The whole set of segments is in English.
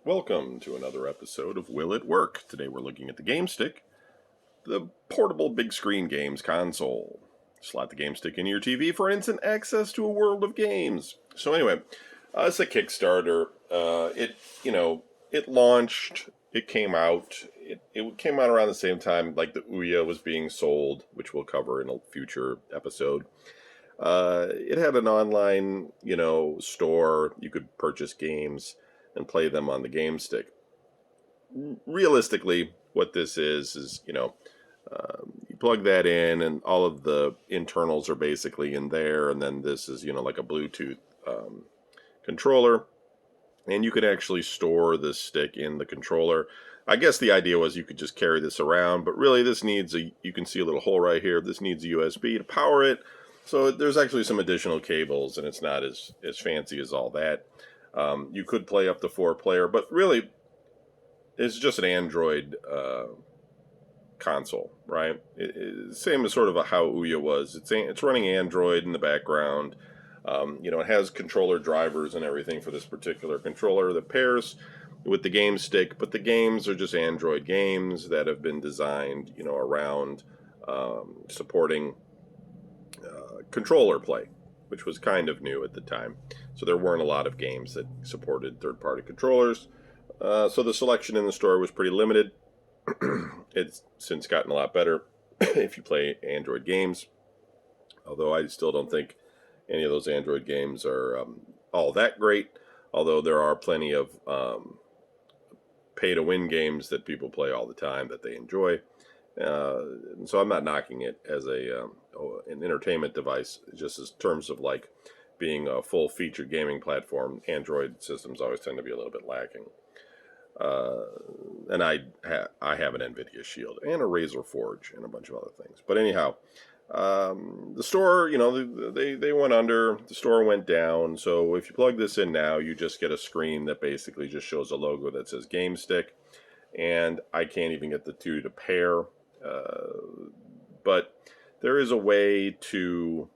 Welcome to another episode of Will It Work? Today we're looking at the GameStick, the portable big screen games console. Slot the GameStick into your TV for instant access to a world of games. So anyway, it's a Kickstarter. It launched, it came out. It came out around the same time like the Ouya was being sold, which we'll cover in a future episode. It had an online, store. You could purchase games and play them on the GameStick. Realistically, what this is you plug that in, and all of the internals are basically in there, and then this is, like a Bluetooth controller, and you could actually store this stick in the controller. I guess the idea was you could just carry this around, but really this needs you can see a little hole right here. This needs a USB to power it. So there's actually some additional cables, and it's not as fancy as all that. You could play up to 4-player, but really, it's just an Android console, right? Same as sort of how Ouya was. It's running Android in the background. It has controller drivers and everything for this particular controller that pairs with the GameStick, but the games are just Android games that have been designed, around supporting controller play, which was kind of new at the time. So there weren't a lot of games that supported third-party controllers. So the selection in the store was pretty limited. It's since gotten a lot better if you play Android games. Although I still don't think any of those Android games are all that great. Although there are plenty of pay-to-win games that people play all the time that they enjoy. And so I'm not knocking it as an entertainment device, just in terms of like being a full-featured gaming platform. Android systems always tend to be a little bit lacking. And I have an NVIDIA Shield and a Razer Forge and a bunch of other things. But anyhow, the store, they went under. The store went down. So if you plug this in now, you just get a screen that basically just shows a logo that says GameStick. And I can't even get the two to pair. But there is a way to.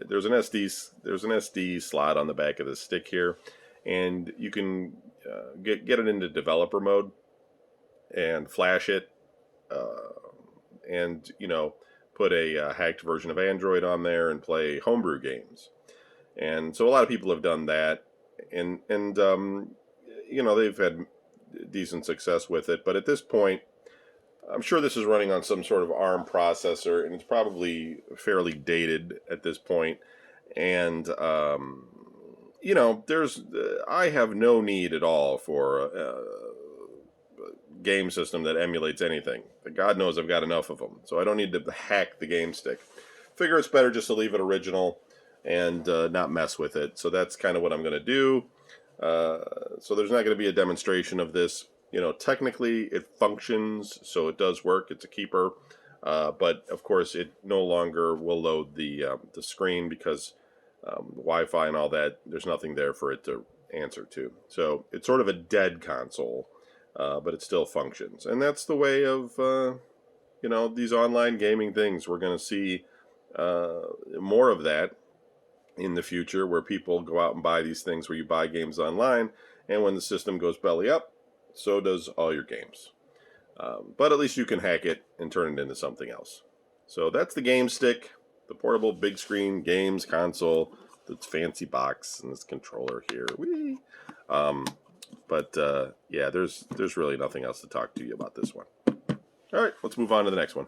There's an SD slot on the back of the stick here, and you can get it into developer mode and flash it, and put a hacked version of Android on there and play homebrew games. And so a lot of people have done that, and they've had decent success with it. But at this point, I'm sure this is running on some sort of ARM processor, and it's probably fairly dated at this point. And I have no need at all for a game system that emulates anything. God knows I've got enough of them, so I don't need to hack the GameStick. Figure it's better just to leave it original and not mess with it. So that's kind of what I'm going to do. So there's not going to be a demonstration of this. Technically it functions, so it does work. It's a keeper, but of course it no longer will load the screen because Wi-Fi and all that. There's nothing there for it to answer to. So it's sort of a dead console, but it still functions, and that's the way of these online gaming things. We're going to see more of that in the future, where people go out and buy these things where you buy games online, and when the system goes belly up, so does all your games. But at least you can hack it and turn it into something else. So that's the GameStick, the portable big screen games console, this fancy box, and this controller here. Whee! Yeah, there's really nothing else to talk to you about this one. All right, let's move on to the next one.